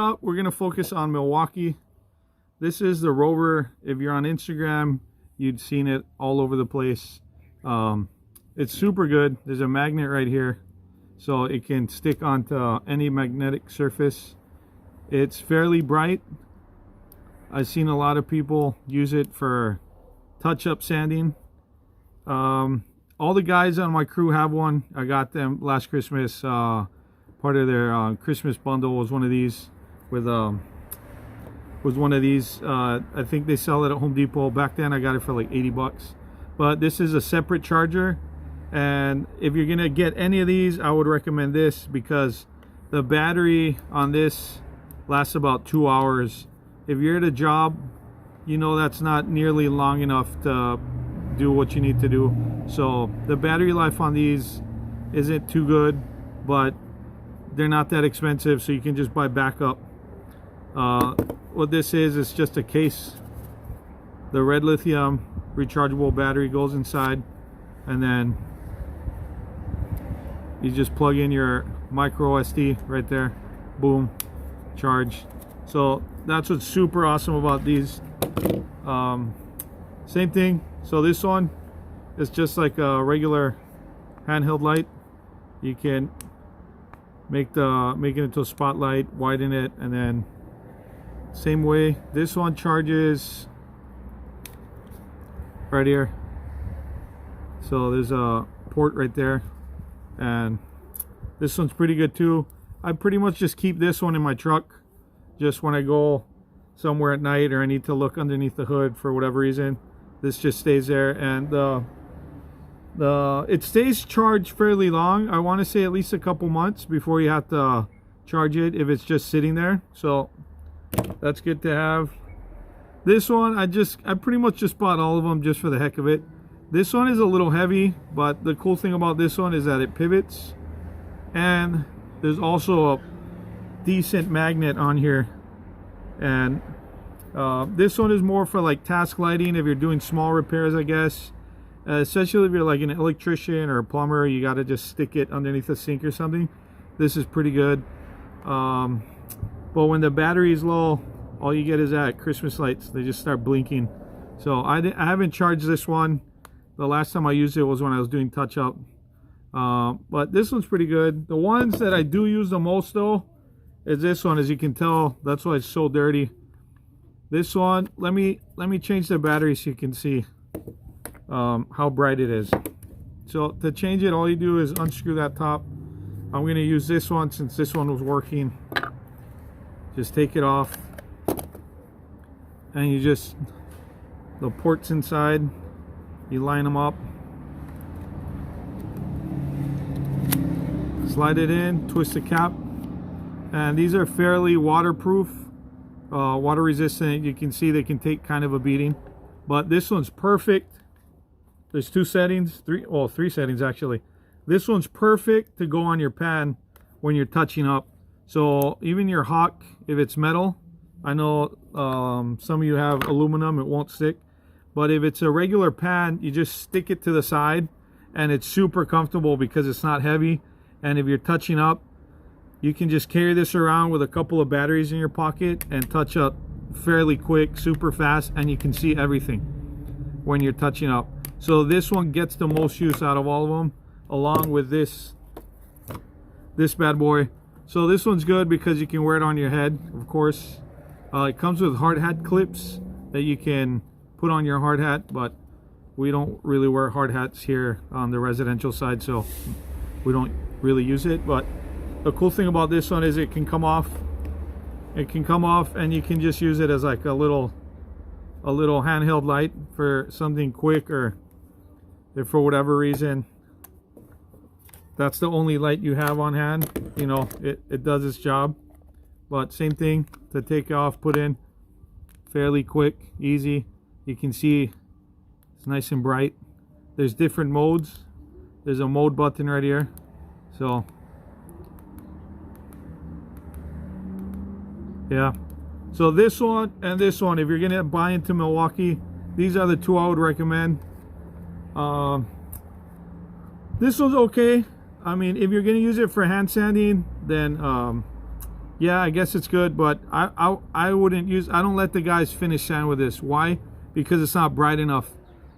up, we're gonna focus on Milwaukee. This is the rover. If you're on Instagram, you'd seen it all over the place. It's super good. There's a magnet right here, so it can stick onto any magnetic surface. It's fairly bright. I've seen a lot of people use it for touch-up sanding. All the guys on my crew have one. I got them last Christmas. Part of their Christmas bundle was one of these with I think they sell it at Home Depot. Back then I got it for like 80 bucks. But this is a separate charger, and if you're gonna get any of these, I would recommend this because the battery on this lasts about 2 hours. If you're at a job, you know that's not nearly long enough to do what you need to do. So the battery life on these isn't too good, but they're not that expensive, so you can just buy backup. What this is just a case. The red lithium rechargeable battery goes inside, and then you just plug in your micro SD right there. Boom, charge. So that's what's super awesome about these. Same thing. So this one is just like a regular handheld light. You can make it into a spotlight, widen it, and then same way. This one charges right here. So there's a port right there, and this one's pretty good too. I pretty much just keep this one in my truck, just when I go somewhere at night or I need to look underneath the hood for whatever reason. This just stays there, and it stays charged fairly long. I want to say at least a couple months before you have to charge it if it's just sitting there. So that's good to have. This one, I pretty much just bought all of them just for the heck of it. This one is a little heavy, but the cool thing about this one is that it pivots, and there's also a decent magnet on here. And this one is more for like task lighting if you're doing small repairs, I guess. Especially if you're like an electrician or a plumber, you got to just stick it underneath the sink or something. This is pretty good. But when the battery is low, all you get is that Christmas lights. They just start blinking. So I haven't charged this one. The last time I used it was when I was doing touch-up. But this one's pretty good. The ones that I do use the most though is this one. As you can tell, that's why it's so dirty. This one, let me change the battery so you can see how bright it is. So to change it, all you do is unscrew that top. I'm going to use this one since this one was working. Just take it off, and you just, the ports inside, you line them up, slide it in, twist the cap, and these are fairly waterproof, water resistant. You can see they can take kind of a beating, but this one's perfect. There's three settings actually. This one's perfect to go on your pan when you're touching up. So even your hawk, if it's metal, I know some of you have aluminum, it won't stick. But if it's a regular pan, you just stick it to the side, and it's super comfortable because it's not heavy. And if you're touching up, you can just carry this around with a couple of batteries in your pocket and touch up fairly quick, super fast, and you can see everything when you're touching up. So this one gets the most use out of all of them, along with this bad boy. So this one's good because you can wear it on your head, of course. It comes with hard hat clips that you can put on your hard hat, but we don't really wear hard hats here on the residential side, so we don't really use it. But the cool thing about this one is it can come off. It can come off, and you can just use it as like a little handheld light for something quick, or if for whatever reason that's the only light you have on hand, you know, it does its job. But same thing to take off, put in, fairly quick, easy. You can see it's nice and bright. There's different modes. There's a mode button right here. So yeah, so this one and this one, if you're gonna buy into Milwaukee, these are the two I would recommend. This one's okay. I mean, if you're gonna use it for hand sanding, then yeah, I guess it's good, but I wouldn't use, I don't let the guys finish sand with this. Why? Because it's not bright enough,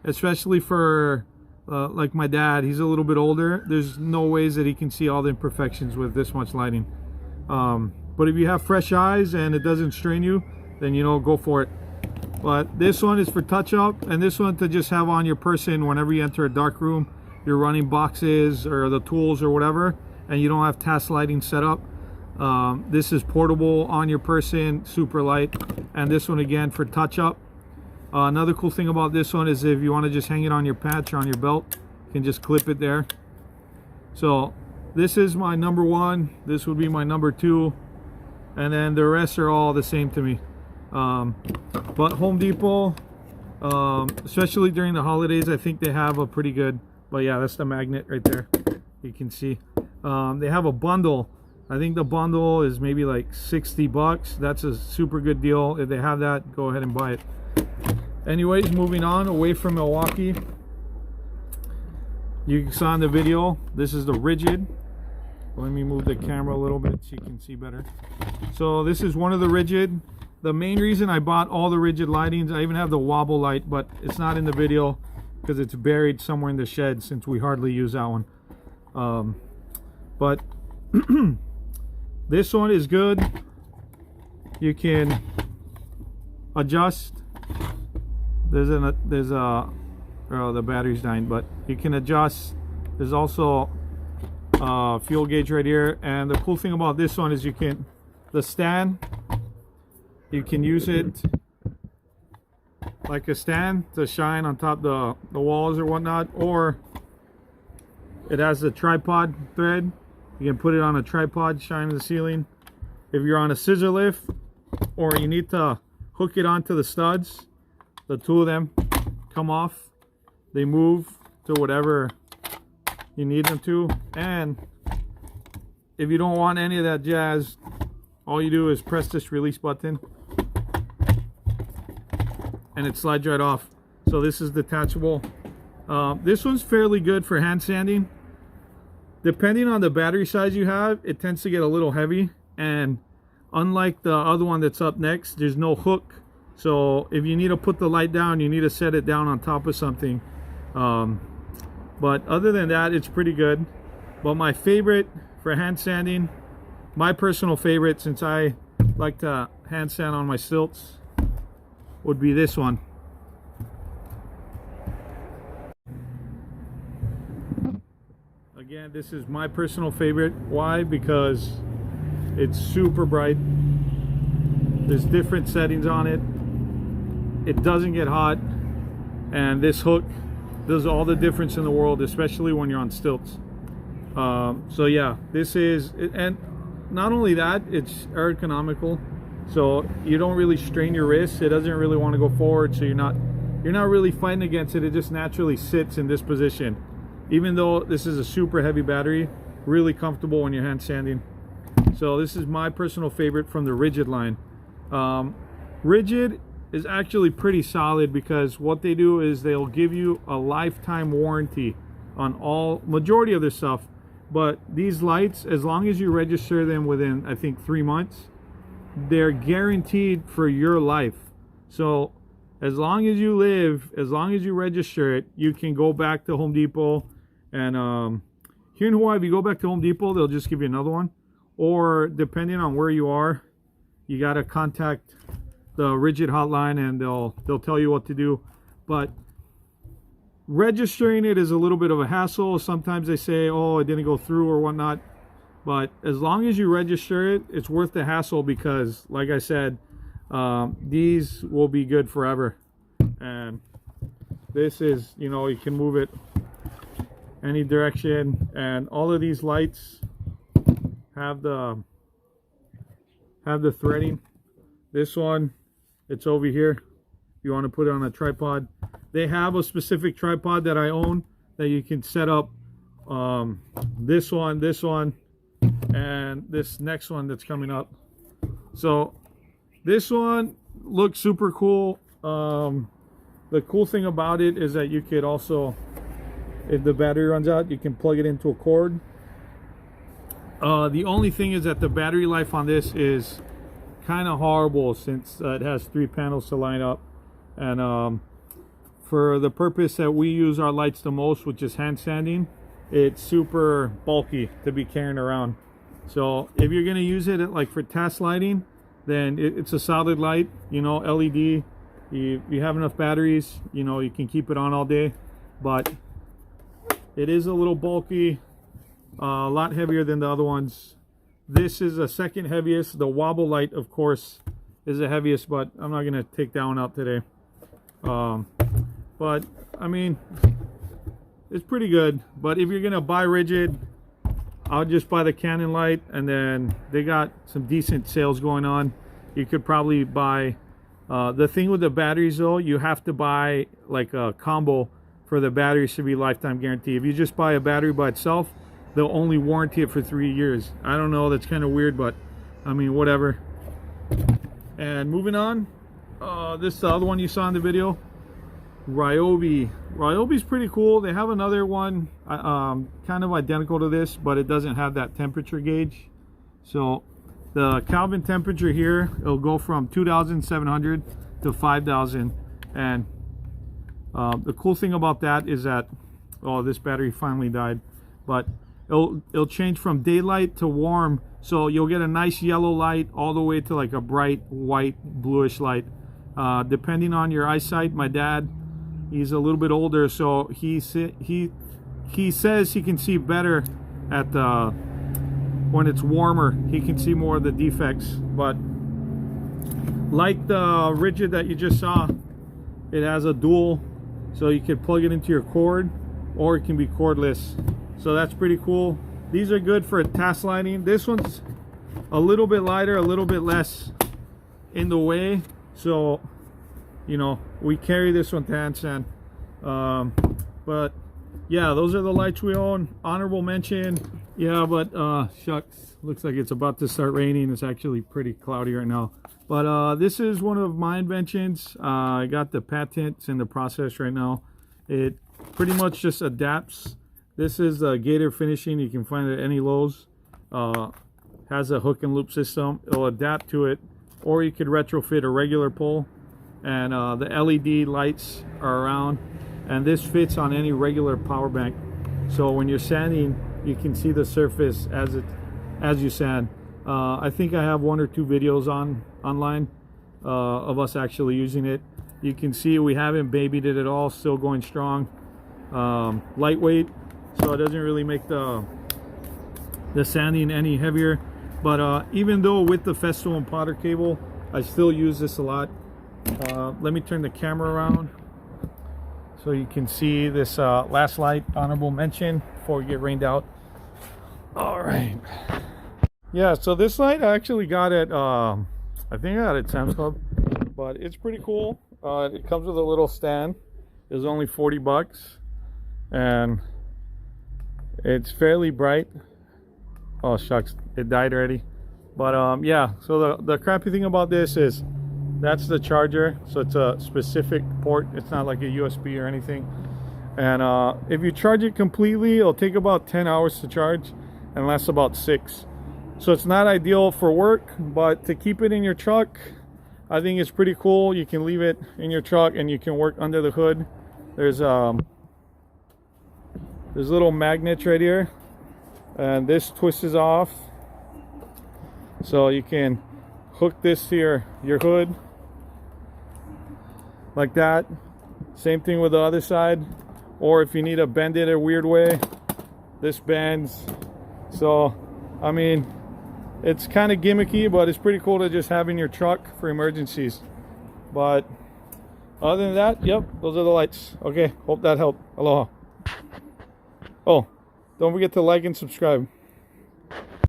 especially for like my dad. He's a little bit older. There's no ways that he can see all the imperfections with this much lighting. But if you have fresh eyes and it doesn't strain you, then you know, go for it. But this one is for touch up, and this one to just have on your person whenever you enter a dark room, you're running boxes or the tools or whatever, and you don't have task lighting set up. This is portable on your person, super light. And this one again for touch up. Another cool thing about this one is if you want to just hang it on your patch or on your belt, you can just clip it there. So this is my number one, this would be my number two, and then the rest are all the same to me. But Home Depot, especially during the holidays, I think they have a pretty good, but yeah, that's the magnet right there, you can see. They have a bundle. I think the bundle is maybe like 60 bucks. That's a super good deal. If they have that, go ahead and buy it. Anyways, moving on away from Milwaukee. You saw in the video, this is the Ridgid. Let me move the camera a little bit so you can see better. So this is one of the Ridgid. The main reason I bought all the Ridgid lightings, I even have the wobble light, but it's not in the video because it's buried somewhere in the shed since we hardly use that one. But this one is good. You can adjust. There's a oh, the battery's dying, but you can adjust. There's also a fuel gauge right here, and the cool thing about this one is you can, the stand, you can use it like a stand to shine on top the walls or whatnot, or it has a tripod thread. You can put it on a tripod, shine in the ceiling. If you're on a scissor lift or you need to hook it onto the studs, the two of them come off, they move to whatever you need them to. And if you don't want any of that jazz, all you do is press this release button and it slides right off. So this is detachable. This one's fairly good for hand sanding. Depending on the battery size you have, it tends to get a little heavy, and unlike the other one that's up next, there's no hook. So if you need to put the light down, you need to set it down on top of something. But other than that, it's pretty good. But my favorite for hand sanding, my personal favorite, since I like to hand sand on my stilts, would be this one. Again, this is my personal favorite. Why? Because it's super bright. There's different settings on it. It doesn't get hot, and this hook does all the difference in the world, especially when you're on stilts. So yeah, this is, and not only that, it's ergonomical, so you don't really strain your wrists. It doesn't really want to go forward, so you're not really fighting against it. It just naturally sits in this position. Even though this is a super heavy battery, really comfortable when you're hand sanding. So this is my personal favorite from the Ridgid line. Ridgid is actually pretty solid because what they do is they'll give you a lifetime warranty on all majority of their stuff. But these lights, as long as you register them within, I think, 3 months, they're guaranteed for your life. So as long as you live, as long as you register it, you can go back to Home Depot. And here in Hawaii, if you go back to Home Depot, they'll just give you another one. Or depending on where you are, you got to contact the Ridgid hotline and they'll tell you what to do. But registering it is a little bit of a hassle. Sometimes they say, oh, it didn't go through or whatnot. But as long as you register it, it's worth the hassle because, like I said, these will be good forever. And this is, you know, you can move it any direction, and all of these lights have the threading. This one, it's over here. You want to put it on a tripod. They have a specific tripod that I own that you can set up. This one, and this next one that's coming up. So this one looks super cool. The cool thing about it is that you could also, if the battery runs out, you can plug it into a cord. The only thing is that the battery life on this is kind of horrible, since it has 3 panels to line up, and for the purpose that we use our lights the most, which is hand sanding, it's super bulky to be carrying around. So if you're going to use it like for task lighting, then it's a solid light, you know, LED. You have enough batteries, you know, you can keep it on all day. But it is a little bulky, a lot heavier than the other ones. This is the second heaviest. The wobble light, of course, is the heaviest, but I'm not going to take that one out today. But I mean, it's pretty good. But if you're going to buy Ridgid, I'll just buy the Canon light, and then they got some decent sales going on. You could probably buy the thing with the batteries though, you have to buy like a combo for the batteries to be lifetime guarantee. If you just buy a battery by itself, they'll only warranty it for 3 years. I don't know, that's kind of weird, but I mean, whatever. And moving on, this is the other one you saw in the video, Ryobi. Ryobi's pretty cool. They have another one kind of identical to this, but it doesn't have that temperature gauge. So the Kelvin temperature here, it'll go from 2,700 to 5,000. And the cool thing about that is that, oh, this battery finally died, but it'll change from daylight to warm. So you'll get a nice yellow light all the way to like a bright white bluish light, depending on your eyesight. My dad, he's a little bit older, so he says he can see better at when it's warmer. He can see more of the defects. But like the Ridgid that you just saw, it has a dual, so you can plug it into your cord, or it can be cordless. So that's pretty cool. These are good for task lighting. This one's a little bit lighter, a little bit less in the way, so you know, we carry this one to hand sand. But yeah, those are the lights we own. Honorable mention, yeah, but shucks, looks like it's about to start raining. It's actually pretty cloudy right now. But this is one of my inventions. I got the patents in the process right now. It pretty much just adapts. This is the Gator finishing. You can find it at any Lowe's. Has a hook and loop system. It'll adapt to it, or you could retrofit a regular pole. And the LED lights are around, and this fits on any regular power bank. So when you're sanding, you can see the surface as you sand. I think I have 1 or 2 videos online of us actually using it. You can see we haven't babied it at all, still going strong. Lightweight, so it doesn't really make the sanding any heavier. But even though with the Festool and Potter cable, I still use this a lot. Let me turn the camera around so you can see this last light, honorable mention, before we get rained out. All right. Yeah, so this light I actually got at I think I got it at Sam's Club, but it's pretty cool. It comes with a little stand. It was only 40 bucks, and it's fairly bright. Oh shucks, it died already. But yeah, so the crappy thing about this is that's the charger, so it's a specific port. It's not like a USB or anything. And if you charge it completely, it'll take about 10 hours to charge and lasts about 6. So it's not ideal for work, but to keep it in your truck, I think it's pretty cool. You can leave it in your truck and you can work under the hood. There's little magnets right here, and this twists off, so you can hook this to your hood like that. Same thing with the other side, or if you need to bend it a weird way, this bends. So I mean, it's kind of gimmicky, but it's pretty cool to just have in your truck for emergencies. But other than that, yep, those are the lights. Okay, hope that helped. Aloha. Oh, don't forget to like and subscribe.